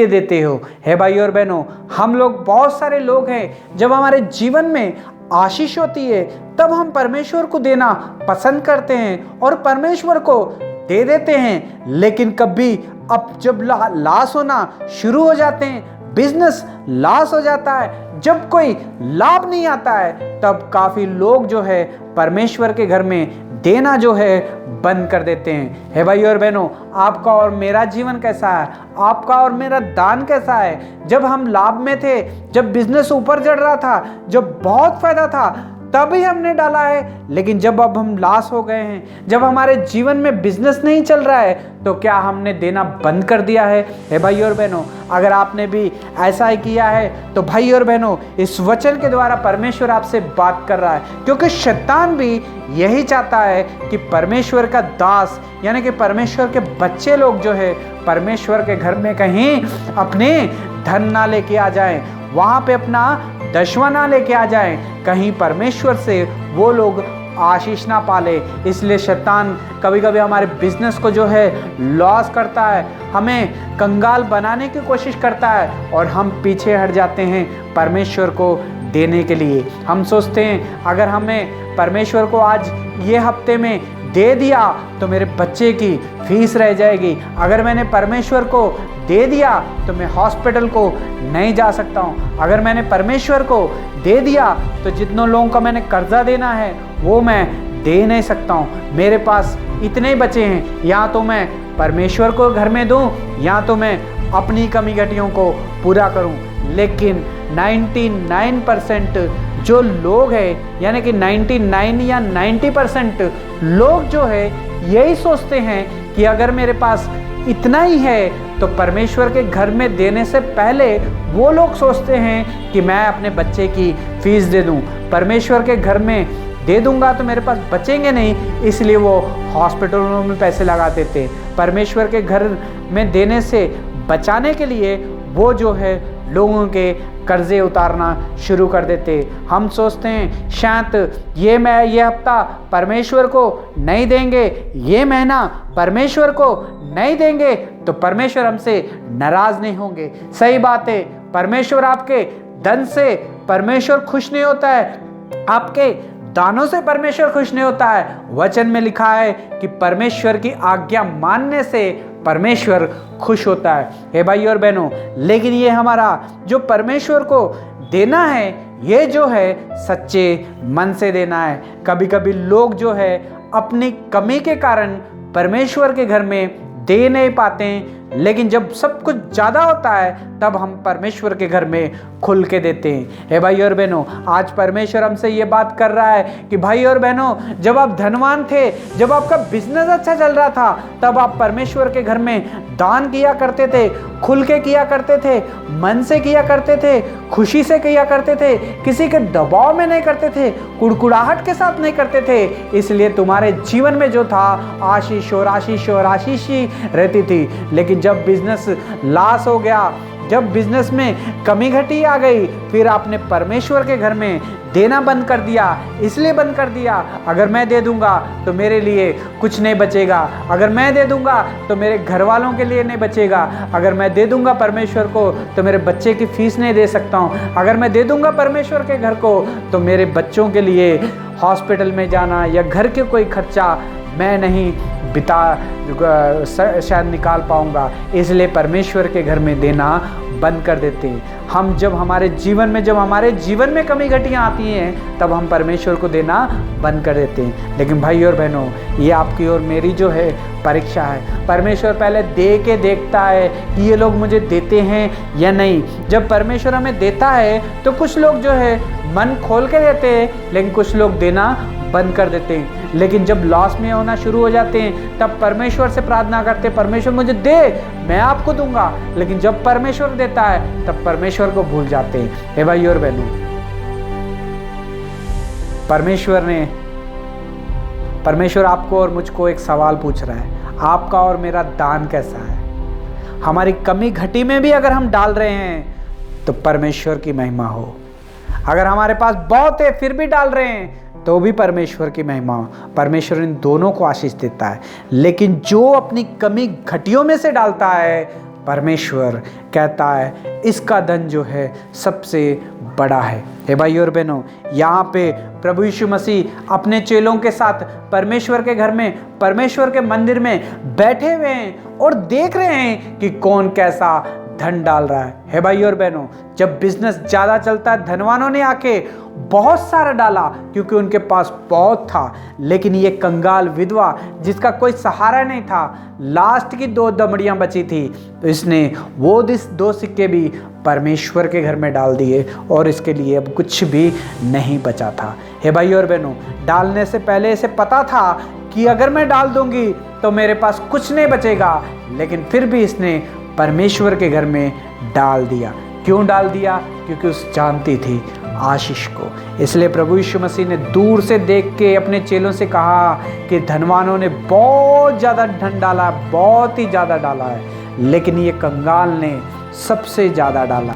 देते हो। हे भाई और बहनों, हम लोग बहुत सारे लोग हैं, जब हमारे जीवन में आशीष होती है तब हम परमेश्वर को देना पसंद करते हैं और परमेश्वर को दे देते हैं। लेकिन कभी अब जब लॉस होना शुरू हो जाते हैं, बिजनेस लॉस हो जाता है, जब कोई लाभ नहीं आता है, तब काफी लोग जो है परमेश्वर के घर में देना जो है बंद कर देते हैं। हे भाई और बहनों, आपका और मेरा जीवन कैसा है? आपका और मेरा दान कैसा है? जब हम लाभ में थे, जब बिजनेस ऊपर चढ़ रहा था, जब बहुत फायदा था, तभी हमने डाला है। लेकिन जब अब हम लॉस हो गए हैं, जब हमारे जीवन में बिजनेस नहीं चल रहा है, तो क्या हमने देना बंद कर दिया है? हे भाई और बहनों, अगर आपने भी ऐसा ही किया है तो भाई और बहनों, इस वचन के द्वारा परमेश्वर आपसे बात कर रहा है, क्योंकि शैतान भी यही चाहता है कि परमेश्वर का दास यानी कि परमेश्वर के बच्चे लोग जो है परमेश्वर के घर में कहीं अपने धन ना लेके आ जाएं, वहां पे अपना दशवां ना लेके आ जाएं, कहीं परमेश्वर से वो लोग आशीष ना पाले। इसलिए शैतान कभी कभी हमारे बिजनेस को जो है लॉस करता है, हमें कंगाल बनाने की कोशिश करता है और हम पीछे हट जाते हैं परमेश्वर को देने के लिए। हम सोचते हैं अगर हमें परमेश्वर को आज ये हफ्ते में दे दिया तो मेरे बच्चे की फीस रह जाएगी, अगर मैंने परमेश्वर को दे दिया तो मैं हॉस्पिटल को नहीं जा सकता हूँ, अगर मैंने परमेश्वर को दे दिया तो जितनों लोगों का मैंने कर्जा देना है वो मैं दे नहीं सकता हूँ, मेरे पास इतने ही बचे हैं, या तो मैं परमेश्वर को घर में दूँ या तो मैं अपनी कमी घटियों को पूरा करूँ। लेकिन 99% जो लोग हैं यानी कि 99 या 90% लोग जो है यही सोचते हैं कि अगर मेरे पास इतना ही है तो परमेश्वर के घर में देने से पहले वो लोग सोचते हैं कि मैं अपने बच्चे की फीस दे दूं, परमेश्वर के घर में दे दूंगा तो मेरे पास बचेंगे नहीं, इसलिए वो हॉस्पिटलों में पैसे लगा देते। परमेश्वर के घर में देने से बचाने के लिए वो जो है लोगों के कर्जे उतारना शुरू कर देते। हम सोचते हैं शायद ये हफ्ता परमेश्वर को नहीं देंगे, ये महीना परमेश्वर को नहीं देंगे तो परमेश्वर हमसे नाराज नहीं होंगे। सही बात है, परमेश्वर आपके धन से परमेश्वर खुश नहीं होता है, आपके दानों से परमेश्वर खुश नहीं होता है। वचन में लिखा है कि परमेश्वर की आज्ञा मानने से परमेश्वर खुश होता है। हे भाई और बहनों, लेकिन ये हमारा जो परमेश्वर को देना है ये जो है सच्चे मन से देना है। कभी कभी लोग जो है अपनी कमी के कारण परमेश्वर के घर में दे नहीं पाते हैं, लेकिन जब सब कुछ ज़्यादा होता है तब हम परमेश्वर के घर में खुल के देते हैं। हे भाई और बहनों, आज परमेश्वर हमसे ये बात कर रहा है कि भाई और बहनों, जब आप धनवान थे, जब आपका बिजनेस अच्छा चल रहा था, तब आप परमेश्वर के घर में दान किया करते थे, खुल के किया करते थे, मन से किया करते थे, खुशी से किया करते थे, किसी के दबाव में नहीं करते थे, कुड़कुड़ाहट के साथ नहीं करते थे। इसलिए तुम्हारे जीवन में जो था आशीष और आशीष और आशीष ही रहती थी। लेकिन जब बिजनेस लॉस हो गया, जब बिजनेस में कमी घटी आ गई, फिर आपने परमेश्वर के घर में देना बंद कर दिया। इसलिए बंद कर दिया, अगर मैं दे दूंगा तो मेरे लिए कुछ नहीं बचेगा, अगर मैं दे दूंगा तो मेरे घर वालों के लिए नहीं बचेगा, अगर मैं दे दूंगा परमेश्वर को तो मेरे बच्चे की फीस नहीं दे सकता हूँ, अगर मैं दे दूंगा परमेश्वर के घर को तो मेरे बच्चों के लिए हॉस्पिटल में जाना या घर के कोई खर्चा मैं नहीं शायद निकाल पाऊंगा। इसलिए परमेश्वर के घर में देना बंद कर देते हैं। हम जब हमारे जीवन में कमी घटियाँ आती हैं तब हम परमेश्वर को देना बंद कर देते हैं। लेकिन भाई और बहनों, ये आपकी और मेरी जो है परीक्षा है। परमेश्वर पहले दे के देखता है कि ये लोग मुझे देते हैं या नहीं। जब परमेश्वर हमें देता है तो कुछ लोग जो है मन खोल के देते हैं, लेकिन कुछ लोग देना बंद कर देते हैं। लेकिन जब लॉस में होना शुरू हो जाते हैं तब परमेश्वर से प्रार्थना करते हैं, परमेश्वर मुझे दे, मैं आपको दूंगा। लेकिन जब परमेश्वर देता है तब परमेश्वर को भूल जाते हैं। हे भाई और बहनों, परमेश्वर आपको और मुझको एक सवाल पूछ रहा है, आपका और मेरा दान कैसा है? हमारी कमी घटी में भी अगर हम डाल रहे हैं तो परमेश्वर की महिमा हो, अगर हमारे पास बहुत है फिर भी डाल रहे हैं तो भी परमेश्वर की महिमा हो। परमेश्वर इन दोनों को आशीष देता है। लेकिन जो अपनी कमी घटियों में से डालता है परमेश्वर कहता है इसका धन जो है सबसे बड़ा है। हे भाई और बहनों, यहाँ पे प्रभु यीशु मसीह अपने चेलों के साथ परमेश्वर के घर में, परमेश्वर के मंदिर में बैठे हुए हैं और देख रहे हैं कि कौन कैसा धन डाल रहा है। हे भाई और बहनों, जब बिजनेस ज़्यादा चलता है, धनवानों ने आके बहुत सारा डाला क्योंकि उनके पास बहुत था, लेकिन ये कंगाल विधवा जिसका कोई सहारा नहीं था, लास्ट की 2 दमड़ियां बची थी, तो इसने वो 2 सिक्के भी परमेश्वर के घर में डाल दिए और इसके लिए अब कुछ भी नहीं बचा था। हे भाई और बहनों, डालने से पहले इसे पता था कि अगर मैं डाल दूंगी तो मेरे पास कुछ नहीं बचेगा, लेकिन फिर भी इसने परमेश्वर के घर में डाल दिया। क्यों डाल दिया? क्योंकि उस जानती थी आशीष को। इसलिए प्रभु यीशु मसीह ने दूर से देख के अपने चेलों से कहा कि धनवानों ने बहुत ज़्यादा धन डाला, बहुत ही ज़्यादा डाला है, लेकिन ये कंगाल ने सबसे ज़्यादा डाला।